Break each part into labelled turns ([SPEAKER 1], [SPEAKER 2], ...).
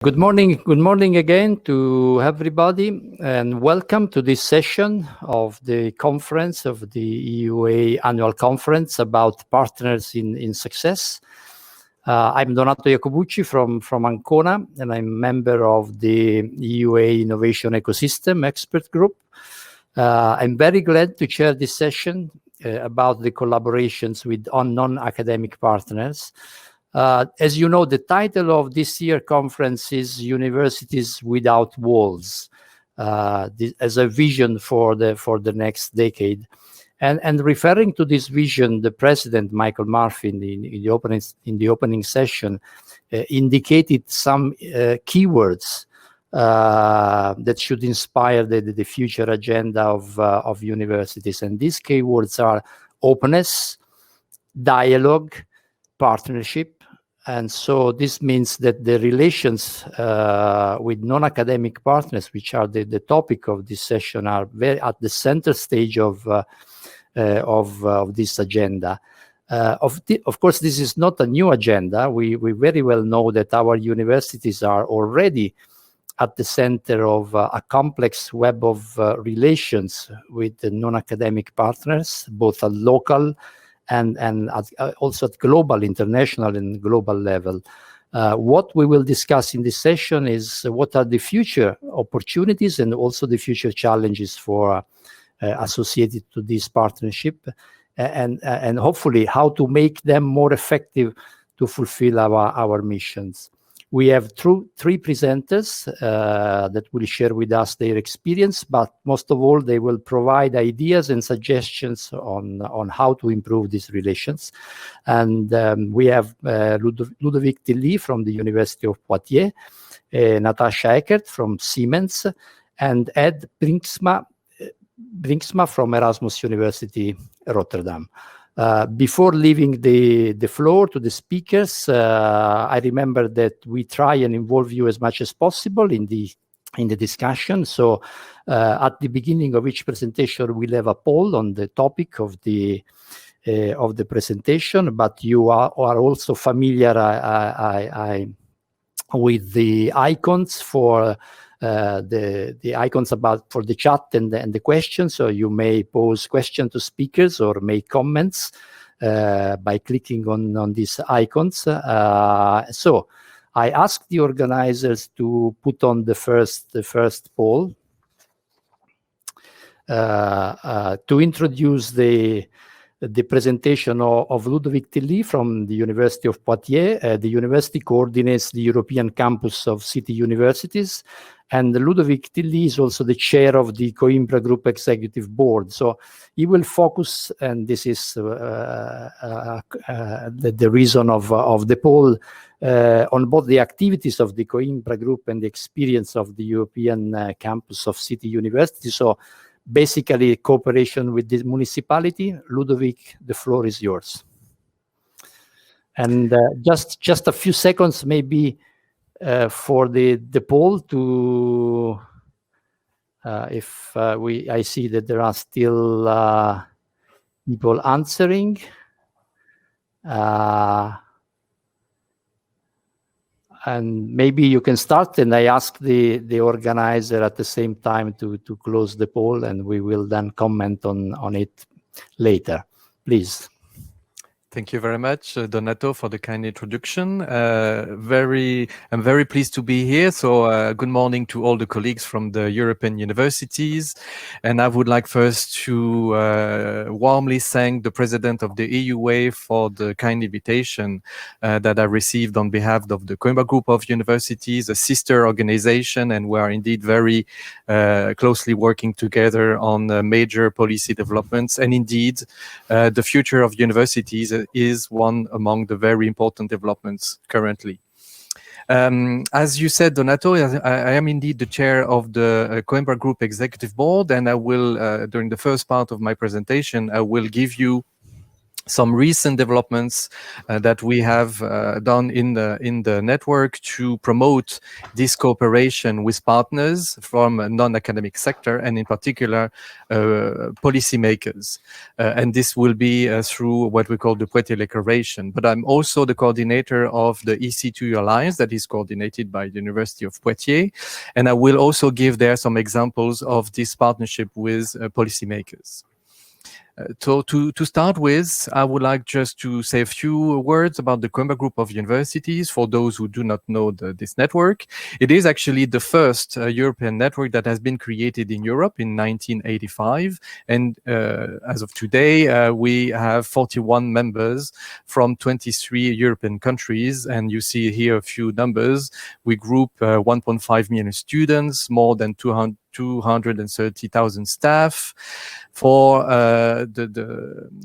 [SPEAKER 1] Good morning again to everybody, and welcome to this session of the conference of the EUA Annual Conference about partners in success. I'm Donato Iacobucci from Ancona, and I'm a member of the EUA Innovation Ecosystem Expert Group. I'm very glad to chair this session about the collaborations with non-academic partners. As you know, the title of this year's conference is Universities Without Walls, as a vision for the next decade. And referring to this vision, the president, Michael Murphy, in the opening session, indicated some keywords that should inspire the future agenda of universities. And these keywords are openness, dialogue, partnership. And so this means that the relations with non-academic partners, which are the topic of this session, are very at the center stage of this agenda. Of course, this is not a new agenda. We very well know that our universities are already at the center of a complex web of relations with the non-academic partners, both at local and also at global, international and global level. What we will discuss in this session is what are the future opportunities and also the future challenges for associated to this partnership, and hopefully how to make them more effective to fulfill our missions. We have three presenters that will share with us their experience, but most of all, they will provide ideas and suggestions on how to improve these relations. And we have Ludovic Tilly from the University of Poitiers, Natasha Eckert from Siemens, and Ed Brinksma from Erasmus University, Rotterdam. Before leaving the floor to the speakers, I remember that we try and involve you as much as possible in the discussion. So at the beginning of each presentation, we'll have a poll on the topic of the presentation, but you are also familiar with the icons for the icons for the chat and the questions. So you may pose questions to speakers or make comments by clicking on these icons. So I asked the organizers to put on the first poll to introduce the presentation of Ludovic Tilly from the University of Poitiers. The university coordinates the European campus of city universities, and Ludovic Tilly is also the chair of the Coimbra Group Executive Board. So he will focus, and this is the reason of the poll, on both the activities of the Coimbra Group and the experience of the European campus of city universities. So basically, cooperation with the municipality. Ludovic, the floor is yours. And just a few seconds, maybe, for the poll to, if I see that there are still people answering. And maybe you can start, and I ask the organizer at the same time to close the poll, and we will then comment on it later. Please.
[SPEAKER 2] Thank you very much, Donato, for the kind introduction. I'm very pleased to be here. So good morning to all the colleagues from the European universities. And I would like first to warmly thank the president of the EUA for the kind invitation that I received on behalf of the Coimbra Group of Universities, a sister organization, and we are indeed very closely working together on major policy developments. And indeed, the future of universities is one among the very important developments currently. As you said, Donato, I am indeed the chair of the Coimbra Group Executive Board, and I will, during the first part of my presentation, I will give you some recent developments that we have done in the network to promote this cooperation with partners from a non-academic sector, and in particular policymakers. And this will be through what we call the Puerto Declaration. But I'm also the coordinator of the EC2U Alliance that is coordinated by the University of Poitiers, and I will also give there some examples of this partnership with policymakers. So to start with, I would like just to say a few words about the Coimbra Group of Universities for those who do not know this network. It is actually the first European network that has been created in Europe in 1985. And as of today, we have 41 members from 23 European countries. And you see here a few numbers. We group 1.5 million students, more than 230,000 staff. For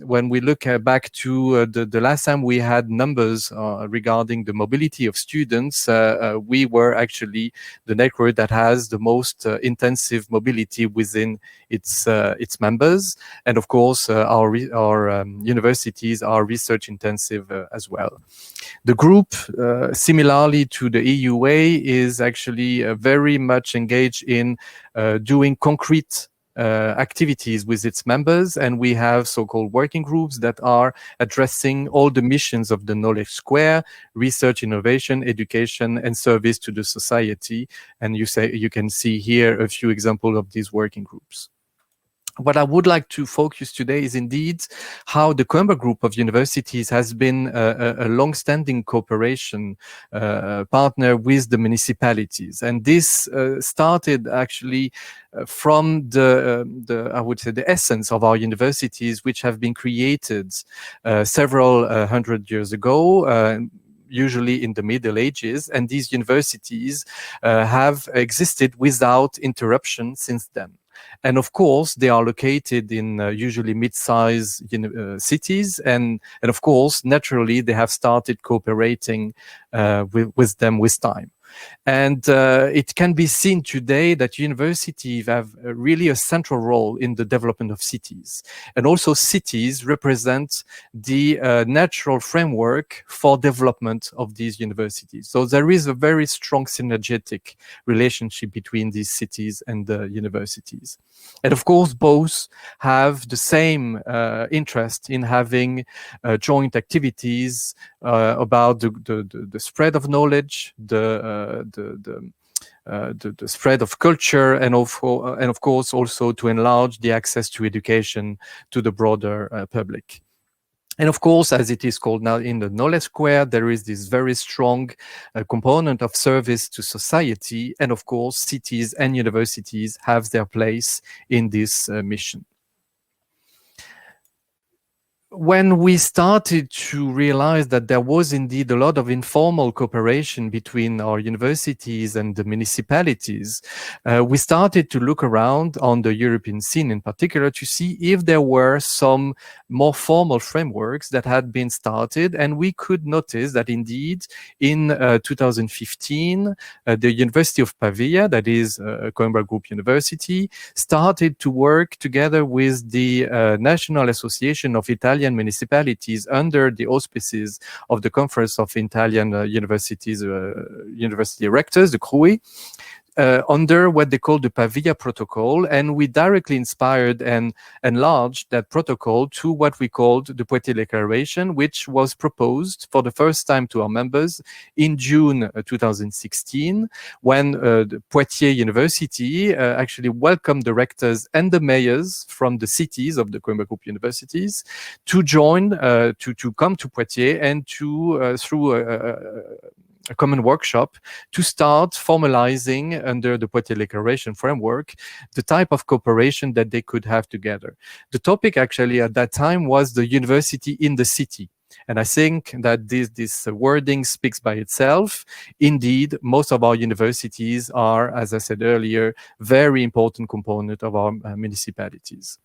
[SPEAKER 2] when we look back to the last time we had numbers regarding the mobility of students, we were actually the network that has the most intensive mobility within its members, and of course our universities are research intensive as well. The group, similarly to the EUA, is actually very much engaged in doing concrete activities with its members, and we have so-called working groups that are addressing all the missions of the knowledge square: research, innovation, education, and service to the society. And you can see here a few examples of these working groups. What I would like to focus today is indeed how the Coimbra Group of Universities has been a long-standing cooperation partner with the municipalities. And this started actually from I would say, the essence of our universities, which have been created several hundred years ago, usually in the Middle Ages, and these universities have existed without interruption since then. And of course, they are located in usually mid-sized cities, and of course, naturally, they have started cooperating with them with time. And it can be seen today that universities have really a central role in the development of cities. And also cities represent the natural framework for development of these universities. So there is a very strong synergetic relationship between these cities and the universities. And of course, both have the same interest in having joint activities about the spread of knowledge, the spread of culture, and of course also to enlarge the access to education to the broader public. And of course, as it is called now in the knowledge square, there is this very strong component of service to society. And of course, cities and universities have their place in this mission. When we started to realize that there was indeed a lot of informal cooperation between our universities and the municipalities, we started to look around on the European scene in particular to see if there were some more formal frameworks that had been started. And we could notice that indeed in 2015, the University of Pavia, that is a Coimbra Group university, started to work together with the National Association of Italian municipalities under the auspices of the Conference of Italian Universities, University Rectors, the CRUI, under what they call the Pavia Protocol, and we directly inspired and enlarged that protocol to what we called the Puerto Declaration, which was proposed for the first time to our members in June 2016, when the Poitiers University actually welcomed the rectors and the mayors from the cities of the Coimbra Group universities to join, to come to Poitiers and to, through a common workshop, to start formalizing under the Puerto Declaration framework the type of cooperation that they could have together. The topic actually at that time was the university in the city. And I think that this wording speaks by itself. Indeed, most of our universities are, as I said earlier, very important component of our municipalities.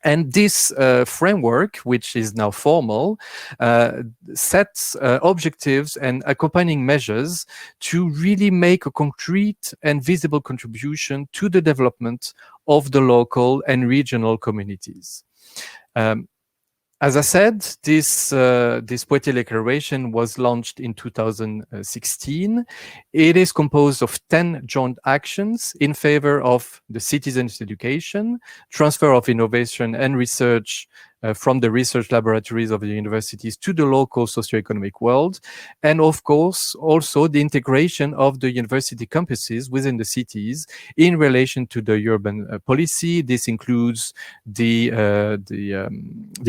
[SPEAKER 2] And this framework, which is now formal, sets objectives and accompanying measures to really make a concrete and visible contribution to the development of the local and regional communities. As I said, this Puerto Declaration was launched in 2016. It is composed of 10 joint actions in favor of the citizens' education, transfer of innovation and research from the research laboratories of the universities to the local socioeconomic world, and of course also the integration of the university campuses within the cities in relation to the urban policy. This includes the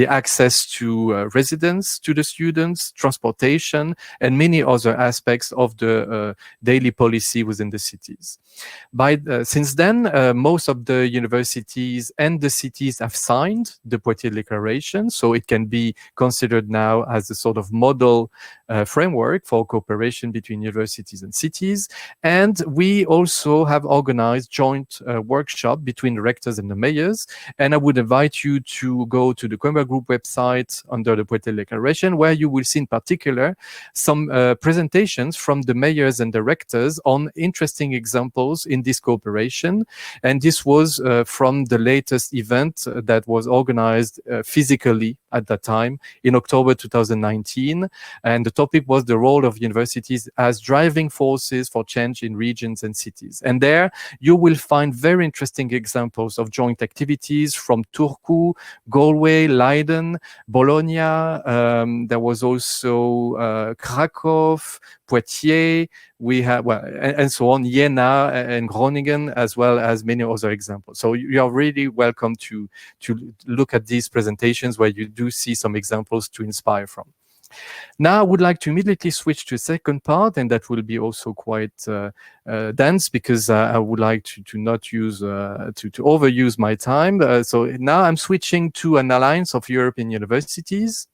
[SPEAKER 2] access to residence to the students, transportation, and many other aspects of the daily policy within the cities. Since then, most of the universities and the cities have signed the Poitiers Declaration, so it can be considered now as a sort of model framework for cooperation between universities and cities. And we also have organized joint workshop between the rectors and the mayors. And I would invite you to go to the Coimbra Group website under the Poitiers Declaration, where you will see in particular some presentations from the mayors and the rectors on interesting examples in this cooperation. And this was from the latest event that was organized physically at that time in October 2019. And the topic was the role of universities as driving forces for change in regions and cities. And there you will find very interesting examples of joint activities from Turku, Galway, Leiden, Bologna. There was also Krakow, Poitiers, we have, well, and so on, Jena and Groningen, as well as many other examples. So you are really welcome to look at these presentations where you do see some examples to inspire from. Now I would like to immediately switch to the second part, and that will be also quite dense, because I would like to not use to overuse my time. So now I'm switching to an alliance of European universities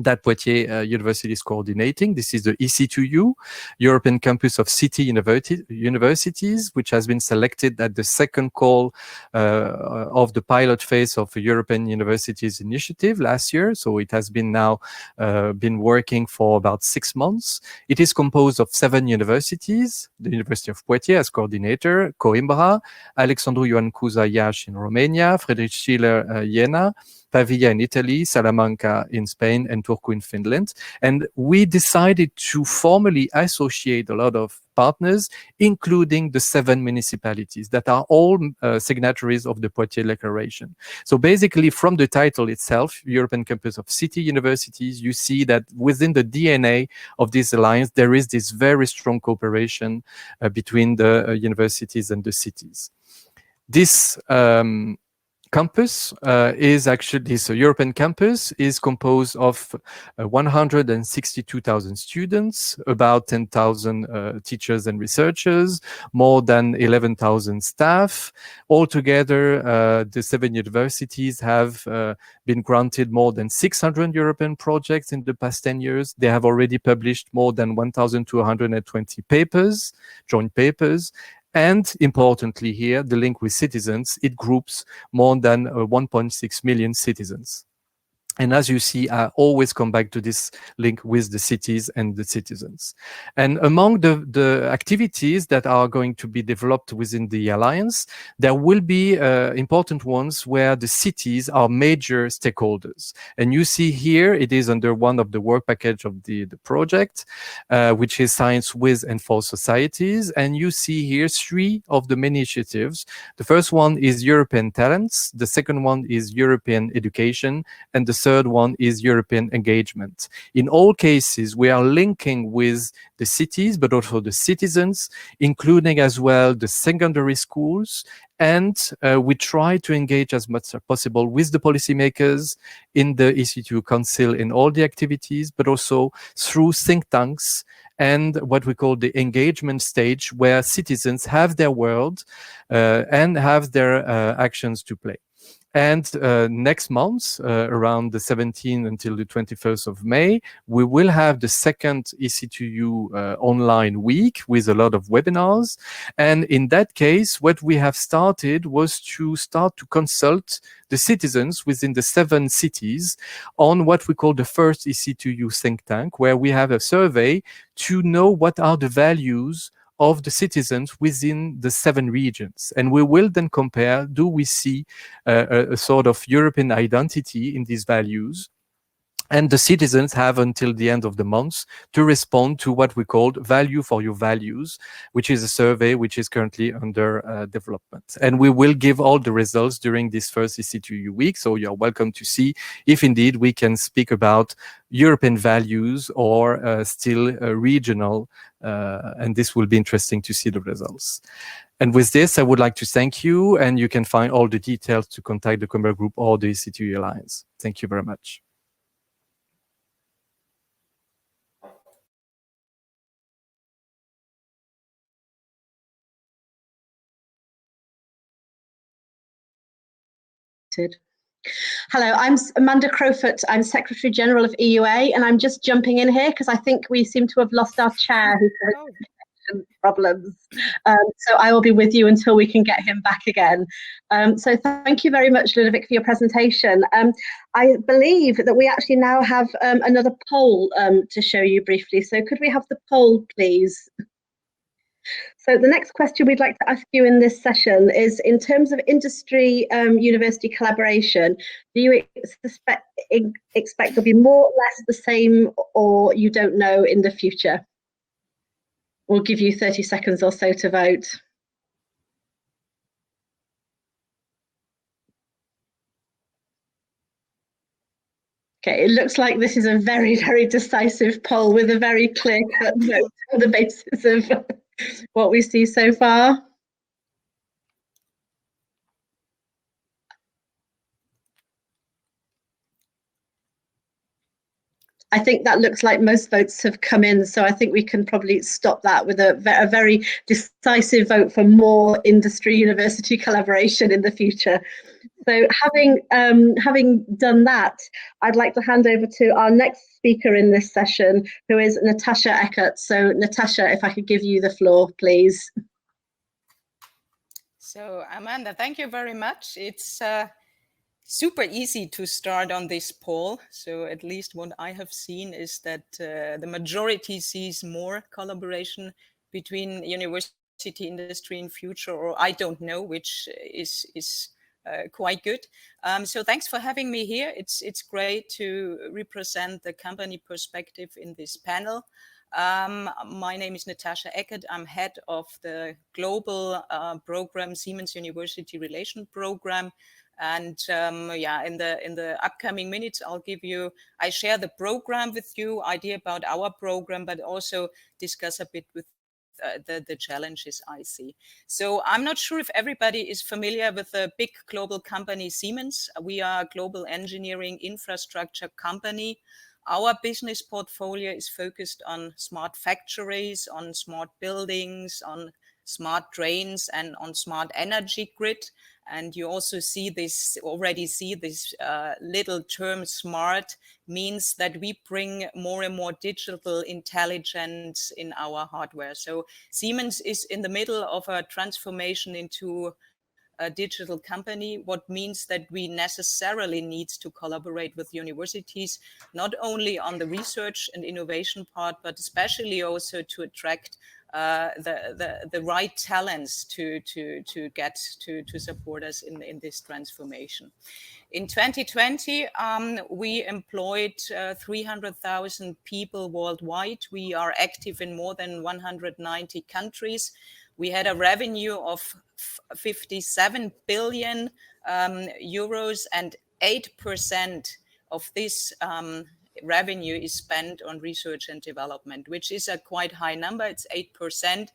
[SPEAKER 2] that Poitiers University is coordinating. This is the EC2U, European Campus of City Universities, which has been selected at the second call of the pilot phase of the European Universities Initiative last year. So it has been now been working for about 6 months. It is composed of 7 universities: the University of Poitiers as coordinator, Coimbra, Alexandru Ioan Cuza Iași in Romania, Friedrich Schiller Jena, Pavia in Italy, Salamanca in Spain, and Turku in Finland. And we decided to formally associate a lot of partners, including the 7 municipalities that are all signatories of the Poitiers Declaration. So basically, from the title itself, European Campus of City Universities, you see that within the DNA of this alliance, there is this very strong cooperation between the universities and the cities. This campus is actually, this European campus is composed of 162,000 students, about 10,000 teachers and researchers, more than 11,000 staff. Altogether, the 7 universities have been granted more than 600 European projects in the past 10 years. They have already published more than 1,220 papers, joint papers. And importantly here, the link with citizens, it groups more than 1.6 million citizens. And as you see, I always come back to this link with the cities and the citizens. And among the activities that are going to be developed within the alliance, there will be important ones where the cities are major stakeholders. And you see here, it is under one of the work package of the project, which is Science with and for Societies. And you see here 3 of the many initiatives. The first one is European Talents. The second one is European Education. And the third one is European Engagement. In all cases, we are linking with the cities, but also the citizens, including as well the secondary schools. And we try to engage as much as possible with the policymakers in the EC2U Council in all the activities, but also through think tanks and what we call the engagement stage, where citizens have their word and have their actions to play. And next month, around the 17th until the 21st of May, we will have the second EC2U online week with a lot of webinars. And in that case, what we have started was to start to consult the citizens within the 7 cities on what we call the first EC2U think tank, where we have a survey to know what are the values of the citizens within the 7 regions. And we will then compare, do we see a sort of European identity in these values? And the citizens have until the end of the month to respond to what we call Value for Your Values, which is a survey which is currently under development. And we will give all the results during this first EC2U week. So you're welcome to see if indeed we can speak about European values or still regional. And this will be interesting to see the results. And with this, I would like to thank you. And you can find all the details to contact the Coimbra Group or the EC2U Alliance. Thank you very much.
[SPEAKER 3] Hello, I'm Amanda Crowfoot. I'm Secretary General of EUA, and I'm just jumping in here because I think we seem to have lost our chair who's having problems. So I will be with you until we can get him back again. So thank you very much, Ludovic, for your presentation. I believe that we actually now have another poll to show you briefly. So could we have the poll, please? So the next question we'd like to ask you in this session is, in terms of industry university collaboration, do you expect there'll be more or less the same, or you don't know in the future? We'll give you 30 seconds or so to vote. Okay, it looks like this is a very, very decisive poll with a very clear-cut vote on the basis of what we see so far. I think that looks like most votes have come in, so I think we can probably stop that with a very decisive vote for more industry-university collaboration in the future. So having done that, I'd like to hand over to our next speaker in this session, who is Natasha Eckert. So Natasha, if I could give you the floor, please.
[SPEAKER 4] So Amanda, thank you very much. It's super easy to start on this poll. So at least what I have seen is that the majority sees more collaboration between university industry in future, or I don't know, which is quite good. So thanks for having me here. It's great to represent the company perspective in this panel. My name is Natasha Eckert. I'm head of the global program, Siemens University Relation Program. And yeah, in the upcoming minutes, I share the program with you, idea about our program, but also discuss a bit with the challenges I see. So I'm not sure if everybody is familiar with the big global company Siemens. We are a global engineering infrastructure company. Our business portfolio is focused on smart factories, on smart buildings, on smart drains, and on smart energy grid. And you also already see this little term smart means that we bring more and more digital intelligence in our hardware. So Siemens is in the middle of a transformation into a digital company, what means that we necessarily need to collaborate with universities, not only on the research and innovation part, but especially also to attract the right talents to support us in this transformation. In 2020, we employed 300,000 people worldwide. We are active in more than 190 countries. We had a revenue of 57 billion euros, and 8% of this revenue is spent on research and development, which is a quite high number. It's 8%,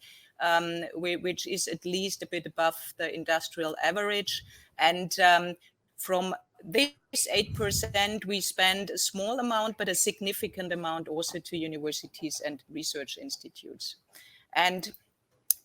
[SPEAKER 4] which is at least a bit above the industrial average. And from this 8%, we spend a small amount, but a significant amount also to universities and research institutes. And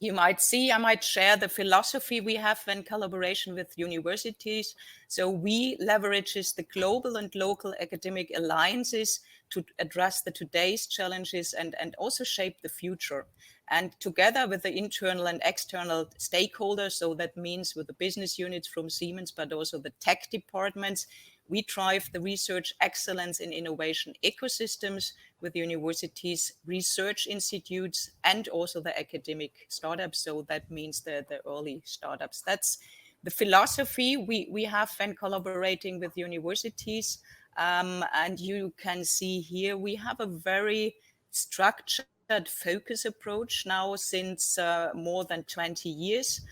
[SPEAKER 4] you might see, I might share the philosophy we have in collaboration with universities. So we leverages the global and local academic alliances to address the today's challenges and also shape the future. And together with the internal and external stakeholders, so that means with the business units from Siemens, but also the tech departments, we drive the research excellence in innovation ecosystems with universities, research institutes, and also the academic startups. So that means the early startups. That's the philosophy we have when collaborating with universities. And you can see here we have a very structured focus approach now since more than 20 years.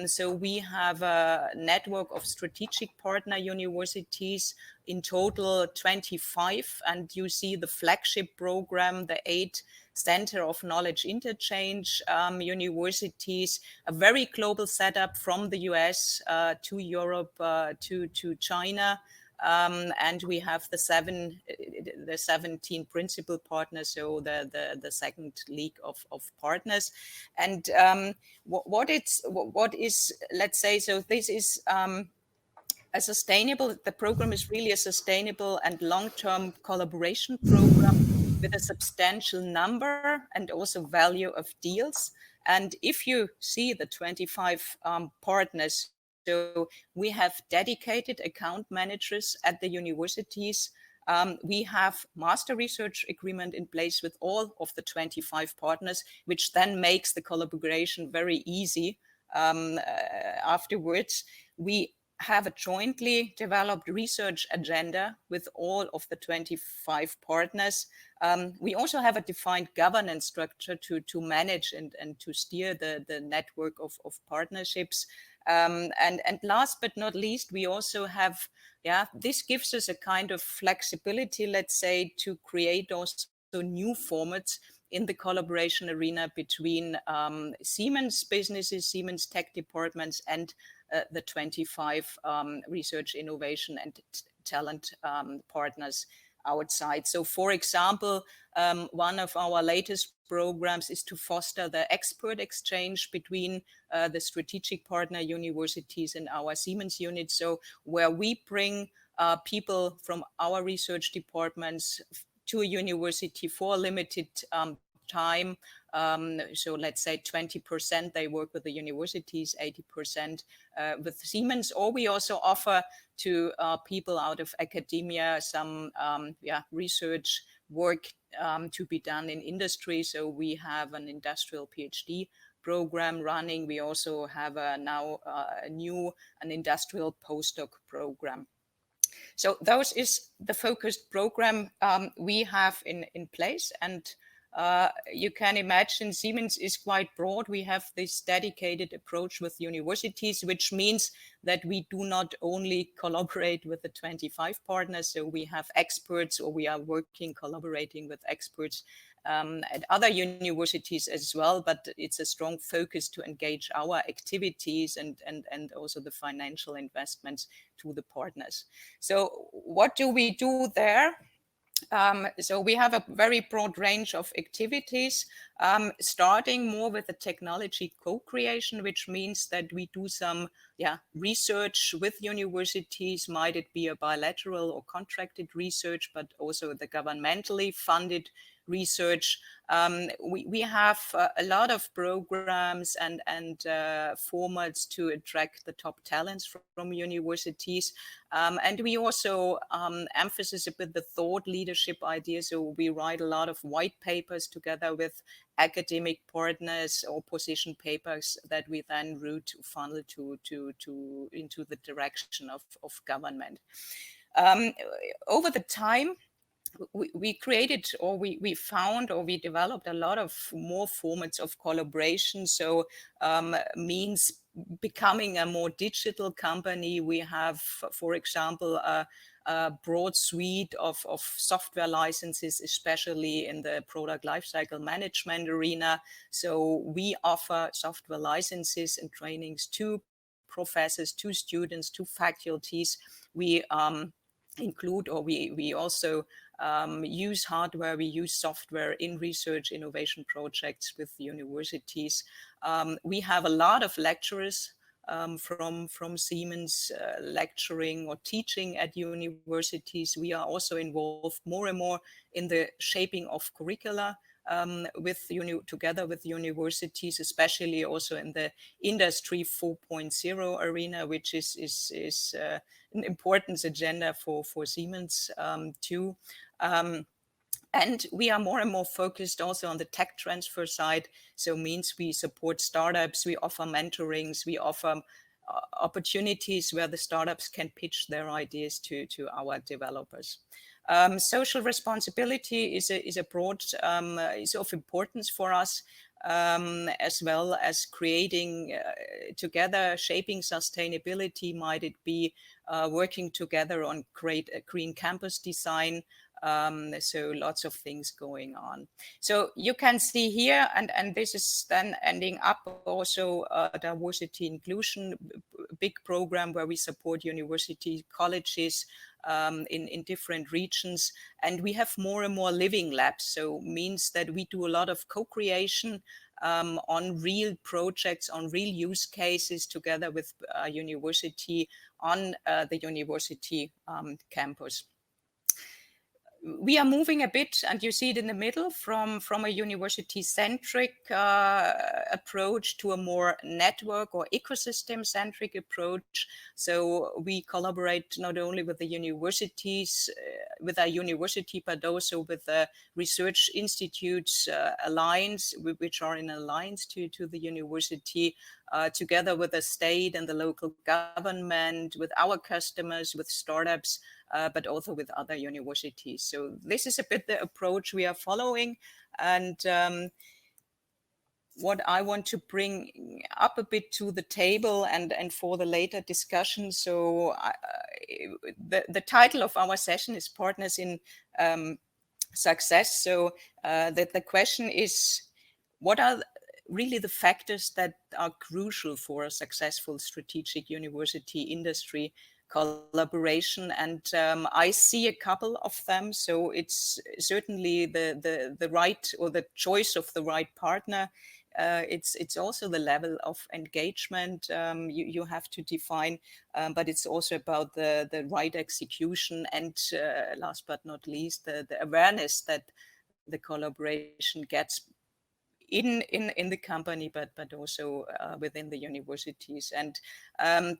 [SPEAKER 4] So we have a network of strategic partner universities, in total 25, and you see the flagship program, the 8 Center of Knowledge Interchange universities, a very global setup from the US to Europe to China. And we have the 17 principal partners, so the second league of partners. And what is, let's say, so this is the program is really a sustainable and long-term collaboration program with a substantial number and also value of deals. And if you see the 25 partners, so we have dedicated account managers at the universities. We have master research agreement in place with all of the 25 partners, which then makes the collaboration very easy afterwards. We have a jointly developed research agenda with all of the 25 partners. We also have a defined governance structure to manage and to steer the network of partnerships. And last but not least, we also have, this gives us a kind of flexibility, let's say, to create also new formats in the collaboration arena between Siemens businesses, Siemens tech departments, and the 25 research, innovation, and talent partners outside. So, for example, one of our latest programs is to foster the expert exchange between the strategic partner universities and our Siemens unit. So, where we bring people from our research departments to a university for a limited time. So let's say 20% they work with the universities, 80% with Siemens, or we also offer to people out of academia some research work to be done in industry. So we have an industrial PhD program running. We also have now an industrial postdoc program. So those is the focused program we have in place. And you can imagine Siemens is quite broad. We have this dedicated approach with universities, which means that we do not only collaborate with the 25 partners. So we have experts, or we are collaborating with experts at other universities as well, but it's a strong focus to engage our activities and also the financial investments to the partners. So what do we do there? So we have a very broad range of activities, starting more with the technology co-creation, which means that we do some research with universities, might it be a bilateral or contracted research, but also the governmentally funded research. We have a lot of programs and formats to attract the top talents from universities. And we also emphasize with the thought leadership idea. So we write a lot of white papers together with academic partners or position papers that we then route funnel into the direction of government. Over the time, we created, or we found, or we developed a lot of more formats of collaboration. So means becoming a more digital company. We have, for example, a broad suite of software licenses, especially in the product lifecycle management arena. So we offer software licenses and trainings to professors, to students, to faculties. We include, or we also use hardware, we use software in research innovation projects with universities. We have a lot of lecturers from Siemens lecturing or teaching at universities. We are also involved more and more in the shaping of curricula together with universities, especially also in the Industry 4.0 arena, which is an important agenda for Siemens too. And we are more and more focused also on the tech transfer side. So means we support startups, we offer mentorings, we offer opportunities where the startups can pitch their ideas to our developers. Social responsibility is a broad, is of importance for us, as well as creating together, shaping sustainability. Might it be working together on green campus design? So lots of things going on. So you can see here, and this is then ending up also diversity inclusion, big program where we support university colleges in different regions. And we have more and more living labs. So means that we do a lot of co-creation on real projects, on real use cases together with university on the university campus. We are moving a bit, and you see it in the middle, from a university-centric approach to a more network or ecosystem-centric approach. So we collaborate not only with the universities, with our university, but also with the research institutes alliance, which are in alliance to the university, together with the state and the local government, with our customers, with startups, but also with other universities. So this is a bit the approach we are following. And what I want to bring up a bit to the table and for the later discussion. So the title of our session is Partners in Success. So the question is, what are really the factors that are crucial for a successful strategic university industry collaboration? And I see a couple of them. So it's certainly the right, or the choice of the right partner. It's also the level of engagement you have to define, but it's also about the right execution, and last but not least, the awareness that the collaboration gets in the company, but also within the universities. And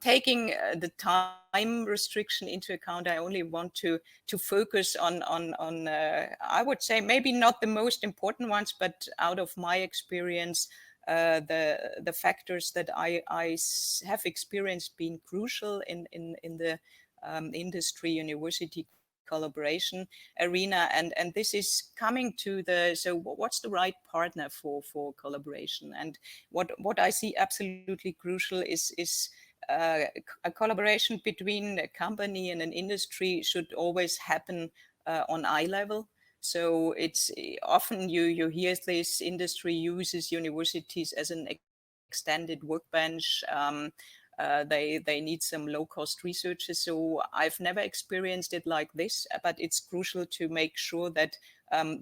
[SPEAKER 4] taking the time restriction into account, I only want to focus on I would say maybe not the most important ones, but out of my experience, the factors that I have experienced being crucial in the industry university collaboration arena. And this is coming to so what's the right partner for collaboration? And what I see absolutely crucial is a collaboration between a company and an industry should always happen on eye level. So it's often you hear this industry uses universities as an extended workbench. They need some low-cost researchers. So I've never experienced it like this, but it's crucial to make sure that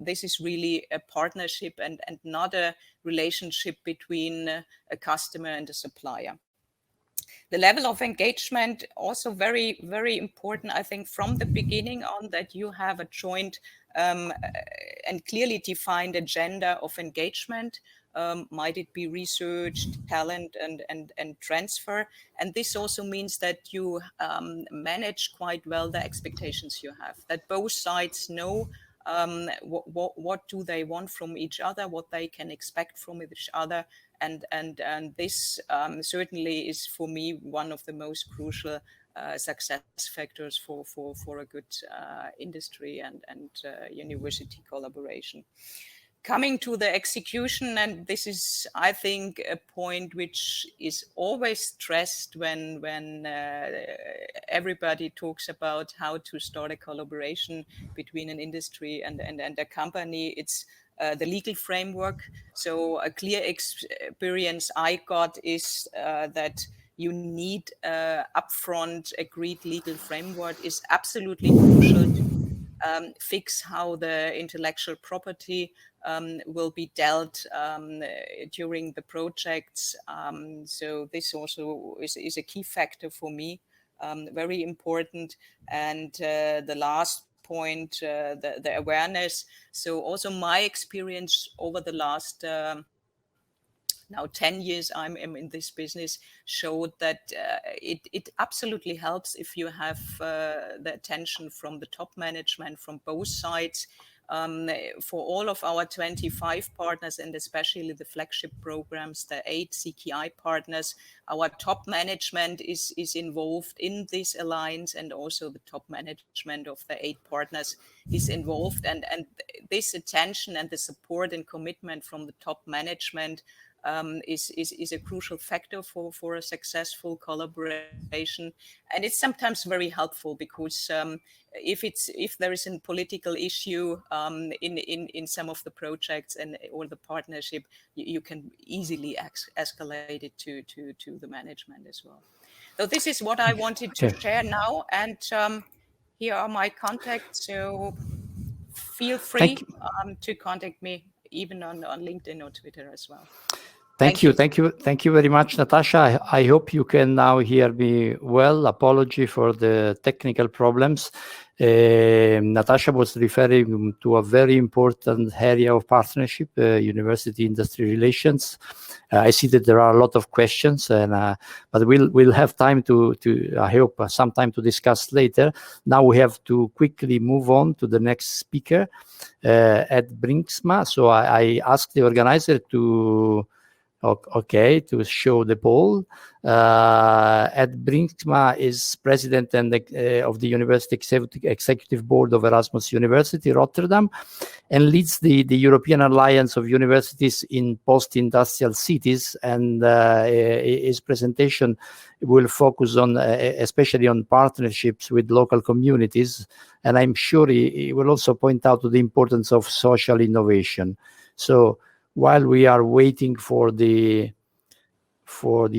[SPEAKER 4] this is really a partnership and not a relationship between a customer and a supplier. The level of engagement also very, very important, I think, from the beginning on, that you have a joint and clearly defined agenda of engagement. Might it be research, talent, and transfer? And this also means that you manage quite well the expectations you have, that both sides know what do they want from each other, what they can expect from each other. And this certainly is, for me, one of the most crucial success factors for a good industry and university collaboration. Coming to the execution, and this is, I think, a point which is always stressed when everybody talks about how to start a collaboration between an industry and a company. It's the legal framework. So a clear experience I got is that you need upfront agreed legal framework is absolutely crucial to fix how the intellectual property will be dealt during the projects. So this also is a key factor for me, very important. And the last point, the awareness. So also my experience over the last now 10 years I'm in this business showed that it absolutely helps if you have the attention from the top management from both sides. for all of our 25 partners, and especially the flagship programs, the 8 CKI partners, our top management is involved in this alliance, and also the top management of the 8 partners is involved. And this attention and the support and commitment from the top management is a crucial factor for a successful collaboration. And it's sometimes very helpful, because if there is a political issue in some of the projects or the partnership, you can easily escalate it to the management as well. So this is what I wanted to share now, and here are my contacts. So feel free to contact me even on LinkedIn or Twitter as well.
[SPEAKER 1] Thank you very much, Natasha. I hope you can now hear me well. Apology for the technical problems. Natasha was referring to a very important area of partnership, university-industry relations. I see that there are a lot of questions, but we'll have time to I hope some time to discuss later. Now we have to quickly move on to the next speaker, Ed Brinksma. So I asked the organizer to show the poll. Ed Brinksma is president of the University Executive Board of Erasmus University, Rotterdam, and leads the European Alliance of Universities in Post-Industrial Cities. And his presentation will focus on, especially on partnerships with local communities. And I'm sure he will also point out to the importance of social innovation. So while we are waiting for the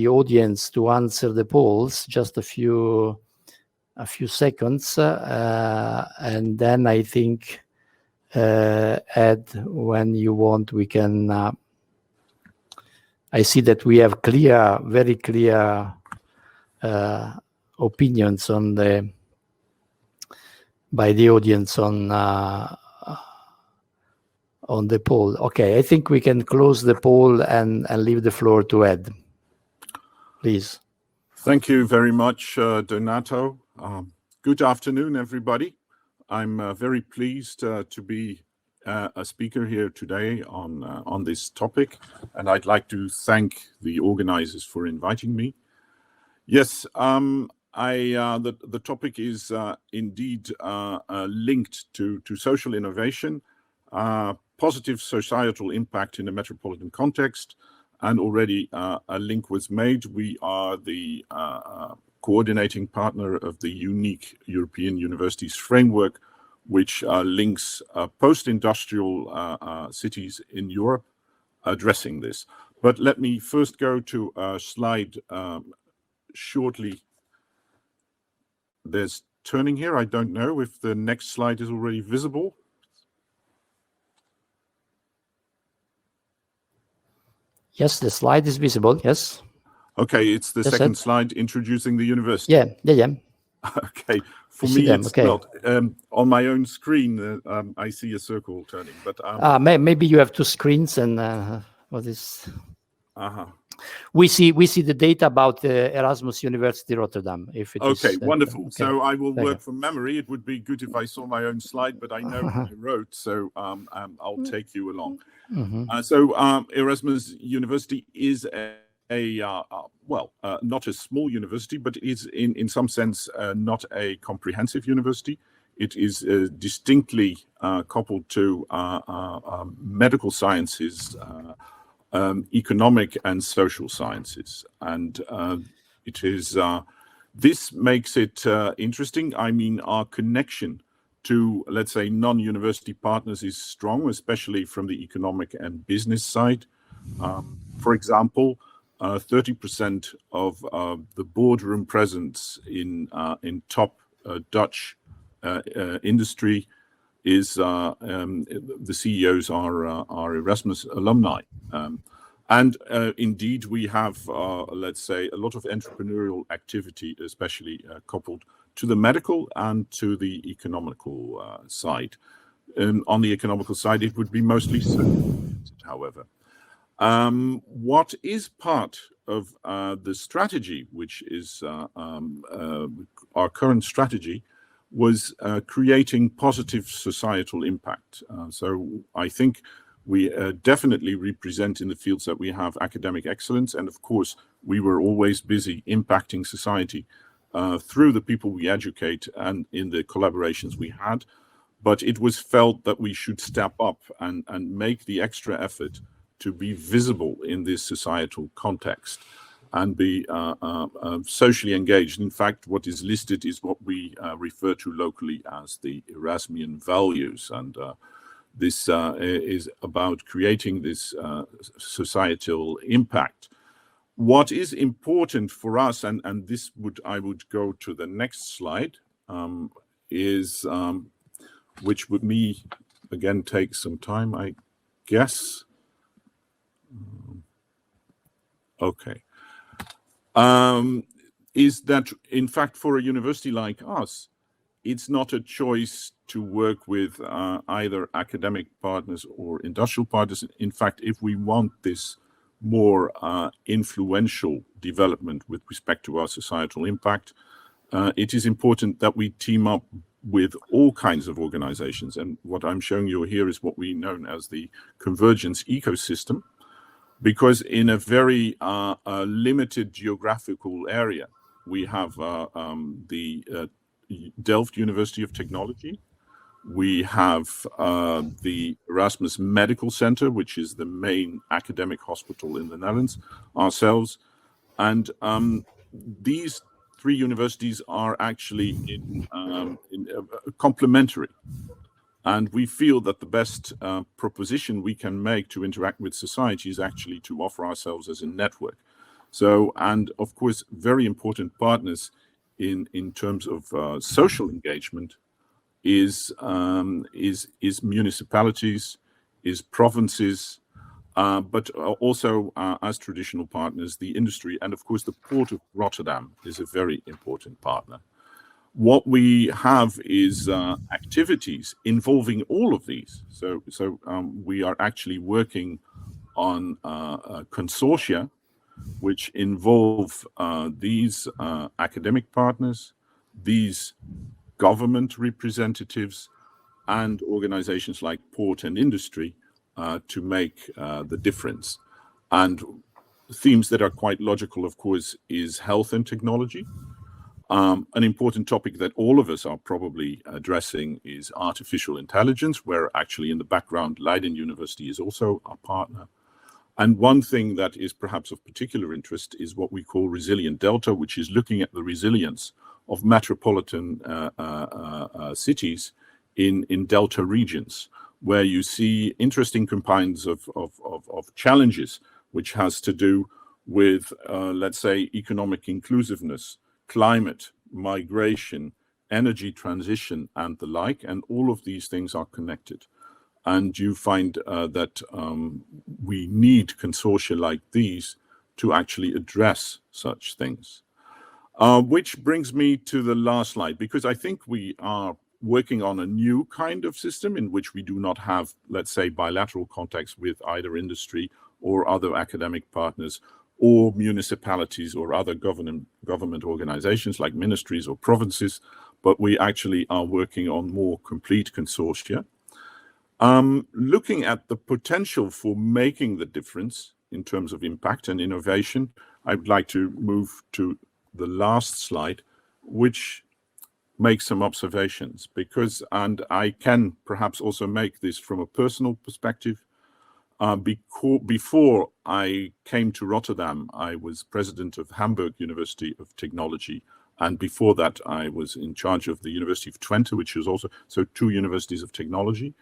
[SPEAKER 1] audience to answer the polls, just a few seconds, and then I think, Ed, when you want, we can. I see that we have very clear opinions by the audience on the poll. Okay, I think we can close the poll and leave the floor to Ed. Please.
[SPEAKER 5] Thank you very much, Donato. Good afternoon, everybody. I'm very pleased to be a speaker here today on this topic, and I'd like to thank the organizers for inviting me. Yes, the topic is indeed linked to social innovation, positive societal impact in a metropolitan context, and already a link was made. We are the coordinating partner of the unique European Universities Framework, which links post-industrial cities in Europe addressing this. But let me first go to a slide shortly. There's turning here. I don't know if the next slide is already visible.
[SPEAKER 1] Yes, the slide is visible. Yes.
[SPEAKER 5] Okay, it's the second slide introducing the university.
[SPEAKER 1] Yeah.
[SPEAKER 5] Okay, for me it's not. On my own screen, I see a circle turning, but
[SPEAKER 1] maybe you have two screens, and what is? We see the data about Erasmus University Rotterdam. If it is,
[SPEAKER 5] wonderful.
[SPEAKER 1] Okay.
[SPEAKER 5] So I will work from memory. It would be good if I saw my own slide, but I know what I wrote, so I'll take you along. So Erasmus University is not a small university, but it is in some sense not a comprehensive university. It is distinctly coupled to medical sciences, economic and social sciences, and it is this makes it interesting. I mean, our connection to, let's say, non-university partners is strong, especially from the economic and business side. For example, 30% of the boardroom presence in top Dutch industry is the CEOs are Erasmus alumni. And indeed, we have, let's say, a lot of entrepreneurial activity, especially coupled to the medical and to the economical side. On the economical side, it would be mostly so-oriented, however. What is part of the strategy, which is our current strategy, was creating positive societal impact. So I think we definitely represent in the fields that we have academic excellence. And of course, we were always busy impacting society through the people we educate and in the collaborations we had. But it was felt that we should step up and make the extra effort to be visible in this societal context and be socially engaged. In fact, what is listed is what we refer to locally as the Erasmian values. And this is about creating this societal impact. What is important for us, and this I would go to the next slide, is which would me again take some time, I guess. Okay. Is that in fact for a university like us, it's not a choice to work with either academic partners or industrial partners. In fact, if we want this more influential development with respect to our societal impact, it is important that we team up with all kinds of organizations. And what I'm showing you here is what we know as the convergence ecosystem, because in a very limited geographical area, we have the Delft University of Technology. We have the Erasmus Medical Center, which is the main academic hospital in the Netherlands, ourselves. And these three universities are actually complementary. And we feel that the best proposition we can make to interact with society is actually to offer ourselves as a network. So, and of course, very important partners in terms of social engagement is municipalities, is provinces, but also as traditional partners, the industry, and of course the Port of Rotterdam is a very important partner. What we have is activities involving all of these. So we are actually working on consortia which involve these academic partners, these government representatives, and organizations like port and industry to make the difference. And themes that are quite logical, of course, is health and technology. An important topic that all of us are probably addressing is artificial intelligence, where actually in the background, Leiden University is also our partner. And one thing that is perhaps of particular interest is what we call resilient delta, which is looking at the resilience of metropolitan cities in delta regions, where you see interesting kinds of challenges, which has to do with, let's say, economic inclusiveness, climate, migration, energy transition, and the like. And all of these things are connected. And you find that we need consortia like these to actually address such things. Which brings me to the last slide, because I think we are working on a new kind of system in which we do not have, let's say, bilateral contacts with either industry or other academic partners or municipalities or other government organizations like ministries or provinces, but we actually are working on more complete consortia. Looking at the potential for making the difference in terms of impact and innovation, I would like to move to the last slide, which makes some observations, because, and I can perhaps also make this from a personal perspective. Before I came to Rotterdam, I was president of Hamburg University of Technology. And before that, I was in charge of the University of Twente, which is also, so 2 universities of technology.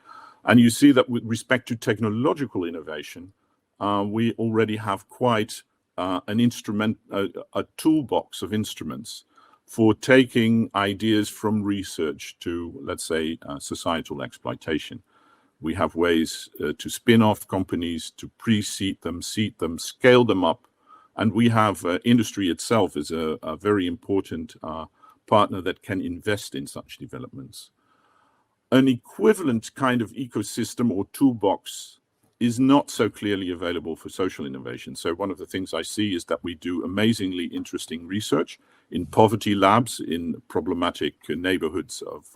[SPEAKER 5] And you see that with respect to technological innovation, we already have quite an instrument, a toolbox of instruments for taking ideas from research to, let's say, societal exploitation. We have ways to spin off companies, to pre-seed them, seed them, scale them up. And we have industry itself is a very important partner that can invest in such developments. An equivalent kind of ecosystem or toolbox is not so clearly available for social innovation. So one of the things I see is that we do amazingly interesting research in poverty labs in problematic neighborhoods of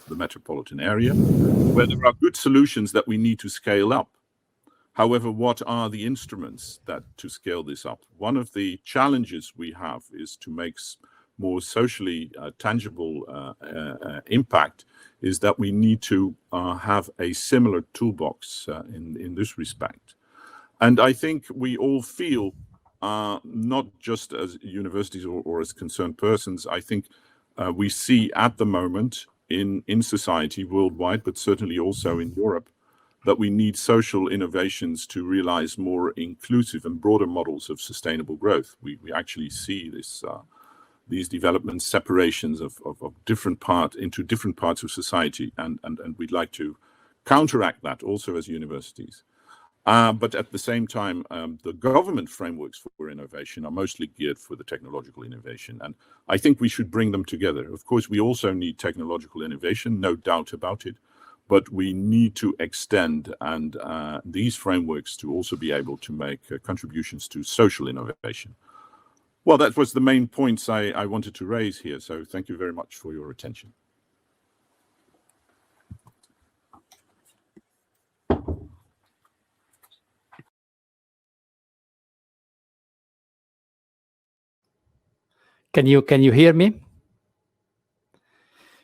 [SPEAKER 5] the metropolitan area, where there are good solutions that we need to scale up. However, what are the instruments to scale this up? One of the challenges we have is to make more socially tangible impact is that we need to have a similar toolbox in this respect. And I think we all feel, not just as universities or as concerned persons, I think we see at the moment in society worldwide, but certainly also in Europe, that we need social innovations to realize more inclusive and broader models of sustainable growth. We actually see these development separations of different parts of society, and we'd like to counteract that also as universities. But at the same time, the government frameworks for innovation are mostly geared for the technological innovation, and I think we should bring them together. Of course, we also need technological innovation, no doubt about it, but we need to extend these frameworks to also be able to make contributions to social innovation. Well, that was the main points I wanted to raise here, so thank you very much for your attention.
[SPEAKER 1] Can you hear me?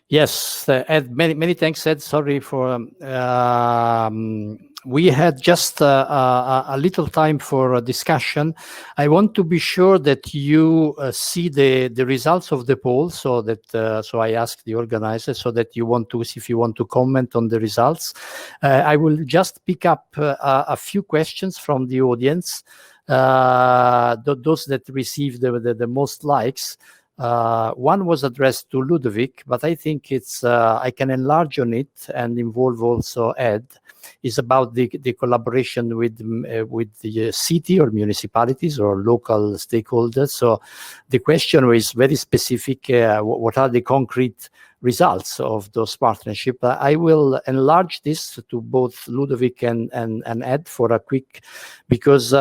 [SPEAKER 1] Yes, Ed, many thanks, Ed. Sorry for we had just a little time for a discussion. I want to be sure that you see the results of the poll, so that so I asked the organizer so that you want to, if you want to comment on the results. I will just pick up a few questions from the audience, those that received the most likes. One was addressed to Ludovic, but I think it's I can enlarge on it and involve also Ed. Is about the collaboration with the city or municipalities or local stakeholders. So the question is very specific. What are the concrete results of those partnerships? I will enlarge this to both Ludovic and Ed for a quick, because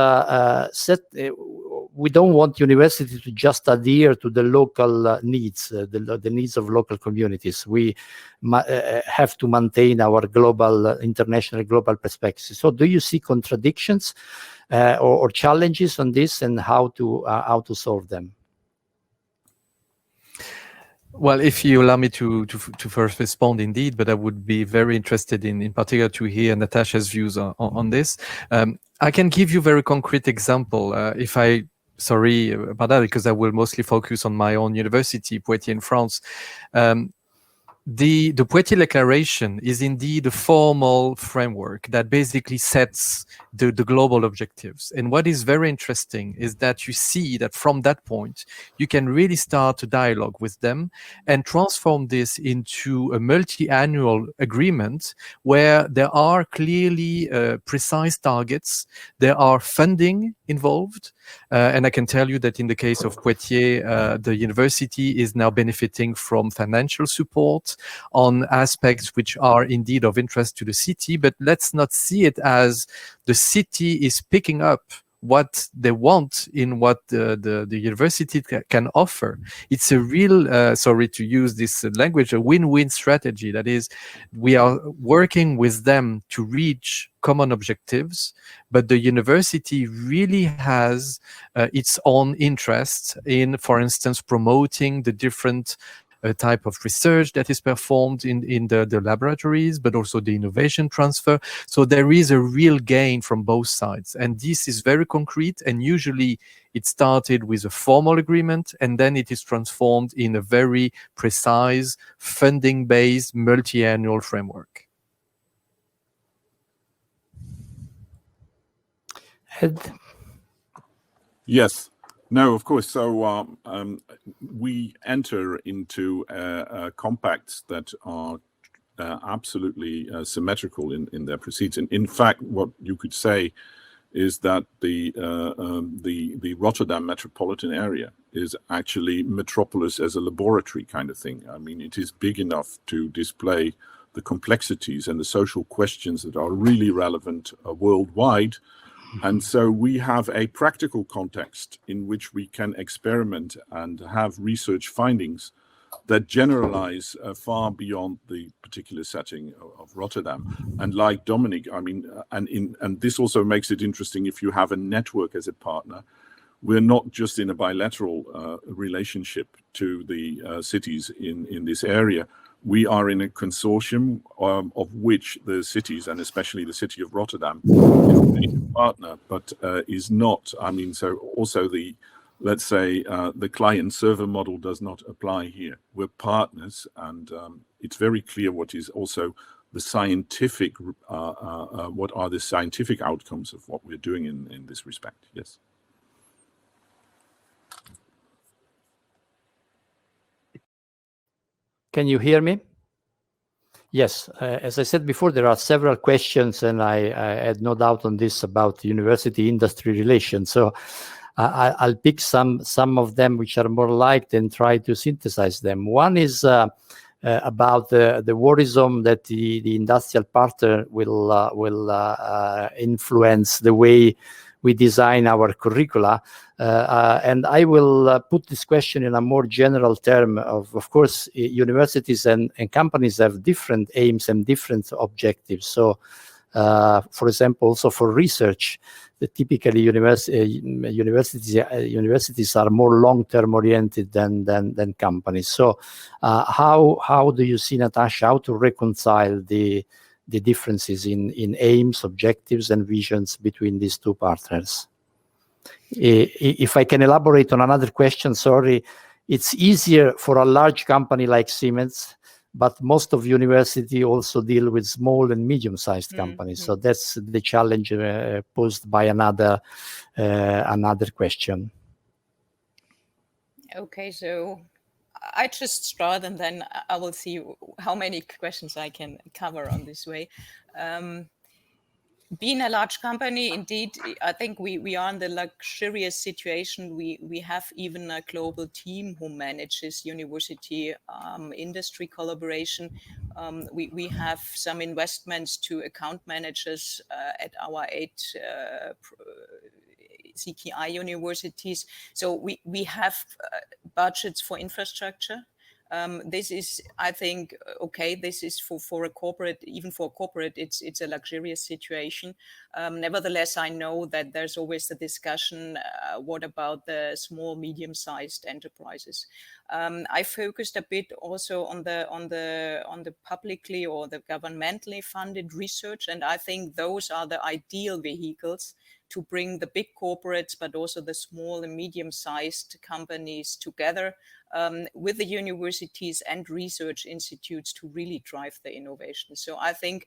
[SPEAKER 1] we don't want universities to just adhere to the local needs, the needs of local communities. We have to maintain our international global perspective. So do you see contradictions or challenges on this, and how to solve them?
[SPEAKER 2] Well, if you allow me to first respond, indeed, but I would be very interested in particular to hear Natasha's views on this. I can give you a very concrete example. Sorry about that, because I will mostly focus on my own university, Poitiers in France. The Puerto Declaration is indeed a formal framework that basically sets the global objectives. And what is very interesting is that you see that from that point, you can really start a dialogue with them and transform this into a multi-annual agreement where there are clearly precise targets, there are funding involved. And I can tell you that in the case of Poitiers, the university is now benefiting from financial support on aspects which are indeed of interest to the city, but let's not see it as the city is picking up what they want in what the university can offer. It's a real, sorry to use this language, a win-win strategy. That is, we are working with them to reach common objectives, but the university really has its own interests in, for instance, promoting the different type of research that is performed in the laboratories, but also the innovation transfer. So there is a real gain from both sides. And this is very concrete. And usually it started with a formal agreement, and then it is transformed in a very precise funding-based multi-annual framework.
[SPEAKER 1] Ed?
[SPEAKER 5] Yes. No, of course. So we enter into compacts that are absolutely symmetrical in their proceeds. And in fact, what you could say is that the Rotterdam metropolitan area is actually metropolis as a laboratory kind of thing. I mean, it is big enough to display the the complexities and the social questions that are really relevant worldwide. And so we have a practical context in which we can experiment and have research findings that generalize far beyond the particular setting of Rotterdam. And like Dominic, I mean, and this also makes it interesting if you have a network as a partner. We're not just in a bilateral relationship to the cities in this area. We are in a consortium of which the cities, and especially the city of Rotterdam, is a major partner, but is not, I mean, so also the, let's say, the client-server model does not apply here. We're partners, and it's very clear what is also the scientific, what are the scientific outcomes of what we're doing in this respect. Yes.
[SPEAKER 1] Can you hear me? Yes, as I said before, there are several questions, and I had no doubt on this about university-industry relations. So I'll pick some of them which are more liked and try to synthesize them. One is about the worrisome that the industrial partner will influence the way we design our curricula. And I will put this question in a more general term of course, universities and companies have different aims and different objectives. So, for example, also for research, typically universities are more long-term oriented than companies. So, how do you see, Natasha, how to reconcile the differences in aims, objectives, and visions between these two partners? If I can elaborate on another question, sorry, it's easier for a large company like Siemens, but most of university also deal with small and medium-sized companies. So that's the challenge posed by another question.
[SPEAKER 4] Okay, so I just start and then I will see how many questions I can cover on this way. Being a large company, indeed, I think we are in the luxurious situation. We have even a global team who manages university industry collaboration. We have some investments to account managers at our 8 CKI universities. So we have budgets for infrastructure. This is, I think, okay. This is for a corporate, even for a corporate, it's a luxurious situation. Nevertheless, I know that there's always the discussion. What about the small, medium-sized enterprises? I focused a bit also on the publicly or the governmentally funded research, and I think those are the ideal vehicles to bring the big corporates, but also the small and medium-sized companies together with the universities and research institutes to really drive the innovation. So I think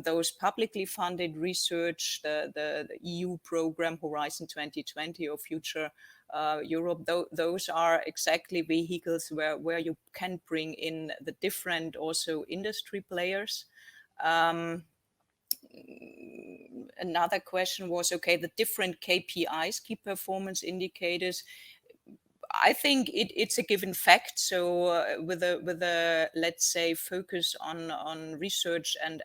[SPEAKER 4] those publicly funded research, the EU program Horizon 2020 or Future Europe, those are exactly vehicles where you can bring in the different also industry players. Another question was, okay, the different KPIs, key performance indicators. I think it's a given fact. So with a let's say focus on research and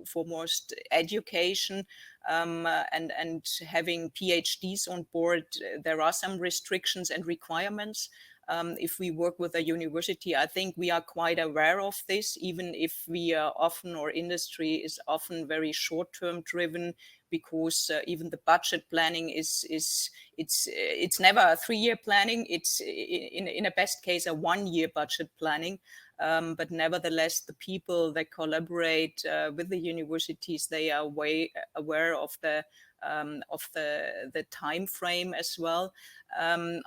[SPEAKER 4] foremost education and having PhDs on board, there are some restrictions and requirements. If we work with a university, I think we are quite aware of this, even if we are often, or industry is often very short-term driven, because even the budget planning it's never a 3-year planning. It's in a best case a 1-year budget planning. But nevertheless, the people that collaborate with the universities, they are way aware of the time frame as well.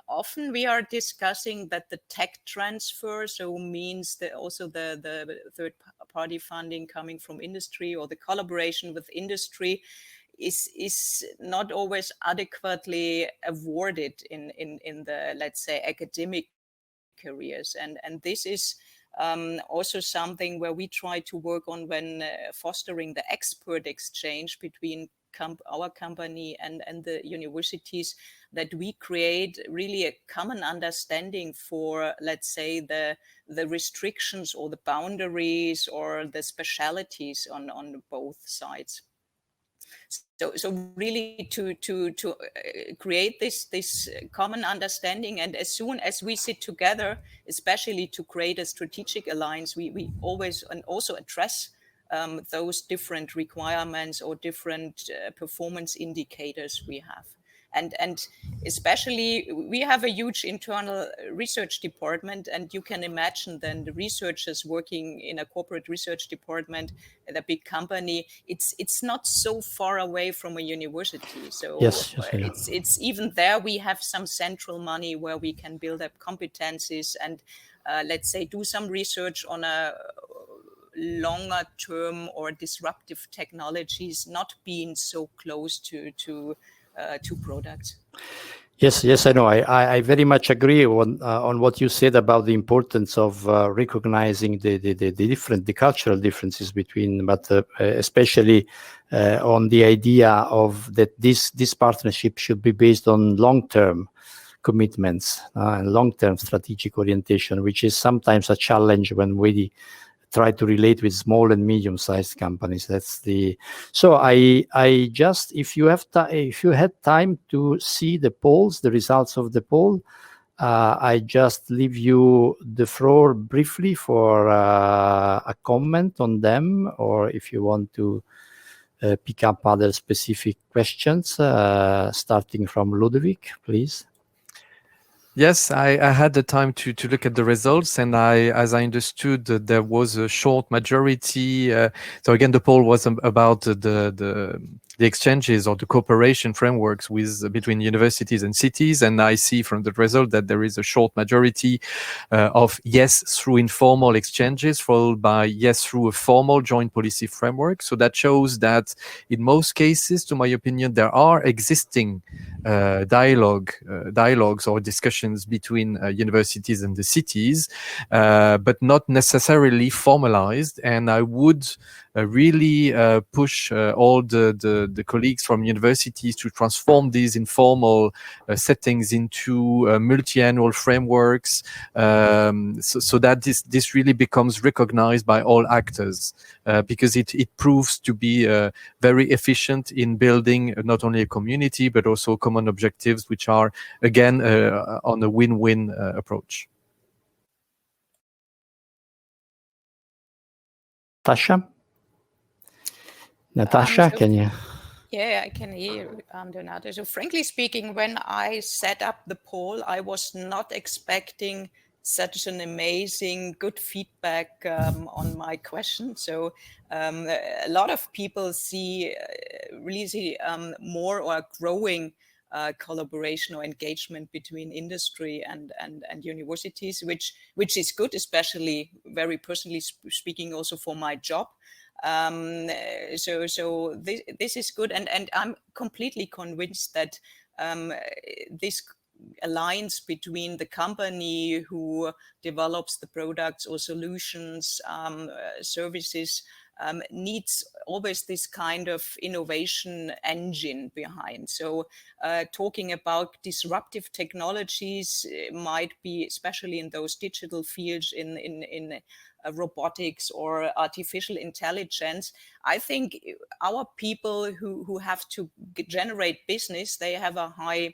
[SPEAKER 4] Often we are discussing that the tech transfer, so means that also the third-party funding coming from industry or the collaboration with industry is not always adequately awarded in the, let's say, academic careers, and this is also something where we try to work on when fostering the expert exchange between our company and the universities, that we create really a common understanding for, let's say, the restrictions or the boundaries or the specialities on both sides. So really to create this common understanding, and as soon as we sit together, especially to create a strategic alliance, we always and also address those different requirements or different performance indicators we have. And especially we have a huge internal research department, and you can imagine then the researchers working in a corporate research department at a big company, it's not so far away from a university. So
[SPEAKER 1] yes,
[SPEAKER 4] it's even there we have some central money where we can build up competencies and let's say do some research on a longer term or disruptive technologies, not being so close to products.
[SPEAKER 1] Yes, I know. I very much agree on what you said about the importance of recognizing the cultural differences between, but especially on the idea of that this partnership should be based on long-term commitments and long-term strategic orientation, which is sometimes a challenge when we try to relate with small and medium-sized companies. So I just, if you had time to see the polls, the results of the poll, I just leave you the floor briefly for a comment on them, or if you want to pick up other specific questions, starting from Ludovic, please.
[SPEAKER 2] Yes, I had the time to look at the results, and as I understood, there was a short majority. So again, the poll was about the exchanges or the cooperation frameworks between universities and cities, and I see from the result that there is a short majority of yes through informal exchanges, followed by yes through a formal joint policy framework. So that shows that in most cases, to my opinion, there are existing dialogues or discussions between universities and the cities, but not necessarily formalized. And I would really push all the colleagues from universities to transform these informal settings into multi-annual frameworks, so that this really becomes recognized by all actors, because it proves to be very efficient in building not only a community but also common objectives, which are again on a win-win approach.
[SPEAKER 1] Natasha, can you?
[SPEAKER 4] Yeah, I can hear Donato. So frankly speaking, when I set up the poll, I was not expecting such an amazing, good feedback on my question. So a lot of people really see more or growing collaboration or engagement between industry and universities, which is good, especially very personally speaking, also for my job. So this is good, and I'm completely convinced that this alliance between the company who develops the products or solutions, services, needs always this kind of innovation engine behind. So talking about disruptive technologies might be, especially in those digital fields, in robotics or artificial intelligence. I think our people who have to generate business, they have a high,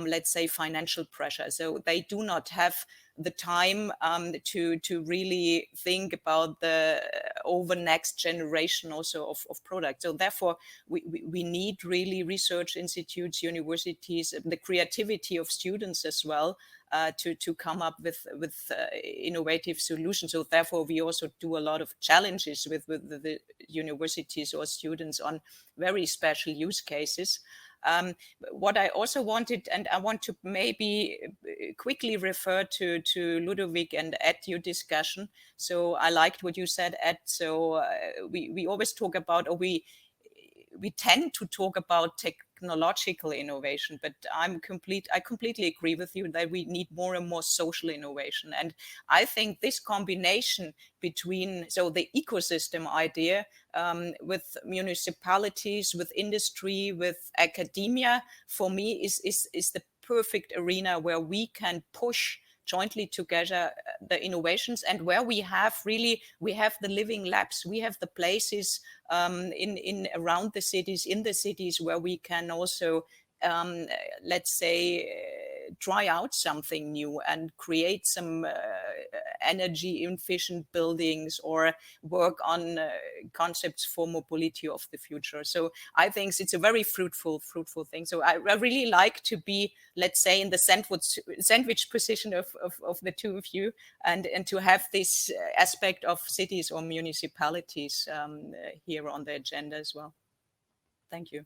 [SPEAKER 4] let's say, financial pressure. So they do not have the time to really think about the over next generation also of products. So therefore, we need really research institutes, universities, the creativity of students as well, to come up with innovative solutions. So therefore, we also do a lot of challenges with the universities or students on very special use cases. What I also wanted, and I want to maybe quickly refer to Ludovic and Ed, your discussion. So I liked what you said, Ed. So we always talk about, or we tend to talk about technological innovation, but I completely agree with you that we need more and more social innovation. And I think this combination between, so the ecosystem idea with municipalities, with industry, with academia, for me is the perfect arena where we can push jointly together the innovations, and where we have the living labs, we have the places in around the cities, in the cities, where we can also let's say try out something new and create some energy efficient buildings, or work on concepts for mobility of the future. So I think it's a very fruitful thing. So I really like to be, let's say, in the sandwich position of the two of you, and to have this aspect of cities or municipalities here on the agenda as well. Thank you.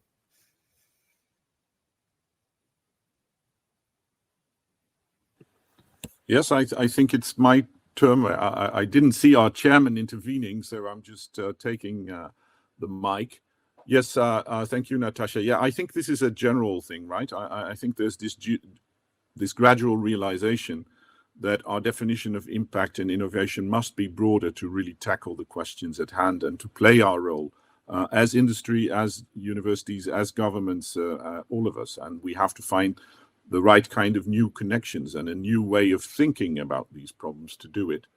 [SPEAKER 5] Yes, I think it's my term. I didn't see our chairman intervening, so I'm just taking the mic. Yes, thank you, Natasha. Yeah, I think this is a general thing, right? I think there's this gradual realization that our definition of impact and innovation must be broader to really tackle the questions at hand and to play our role as industry, as universities, as governments, all of us. And we have to find the right kind of new connections and a new way of thinking about these problems to do it.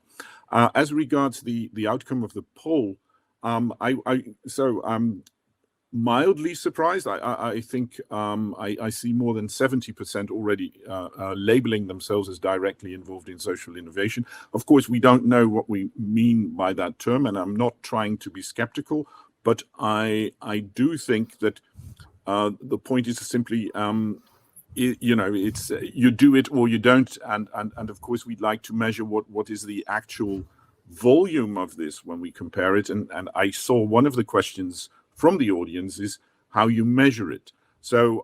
[SPEAKER 5] As regards the outcome of the poll, I'm mildly surprised. I think I see more than 70% already labeling themselves as directly involved in social innovation. Of course, we don't know what we mean by that term, and I'm not trying to be skeptical, but I do think that the point is simply it's you do it or you don't, and of course we'd like to measure what is the actual volume of this when we compare it, and I saw one of the questions from the audience is how you measure it. So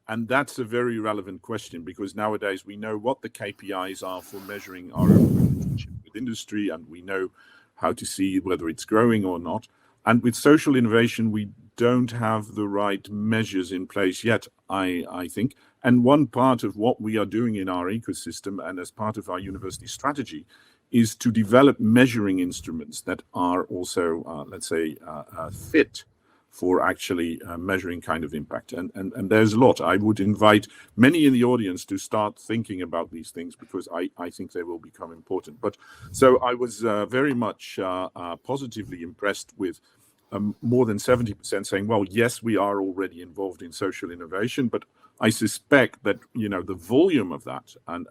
[SPEAKER 5] and that's a very relevant question, because nowadays we know what the KPIs are for measuring our relationship with industry, and we know how to see whether it's growing or not. And with social innovation, we don't have the right measures in place yet, I think. And one part of what we are doing in our ecosystem and as part of our university strategy is to develop measuring instruments that are also, let's say, fit for actually measuring kind of impact. And there's a lot. I would invite many in the audience to start thinking about these things, because I think they will become important. But so I was very much positively impressed with more than 70% saying, well, yes, we are already involved in social innovation, but I suspect that, the volume of that and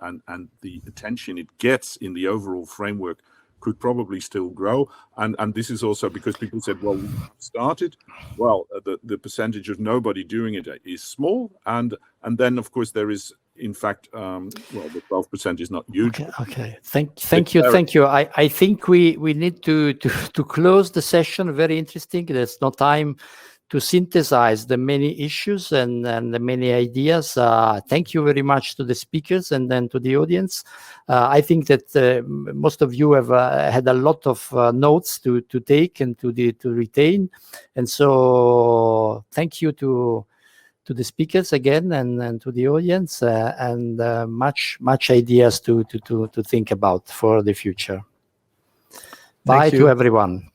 [SPEAKER 5] the attention it gets in the overall framework could probably still grow. And this is also because people said, well, we started. Well, the percentage of nobody doing it is small. And then, of course, there is, in fact, the 12% is not huge.
[SPEAKER 1] Okay. Thank you. I think we need to close the session. Very interesting. There's no time to synthesize the many issues and the many ideas. Thank you very much to the speakers and then to the audience. I think that most of you have had a lot of notes to take and to retain. And so thank you to the speakers again and to the audience, and much ideas to think about for the future. Bye to everyone.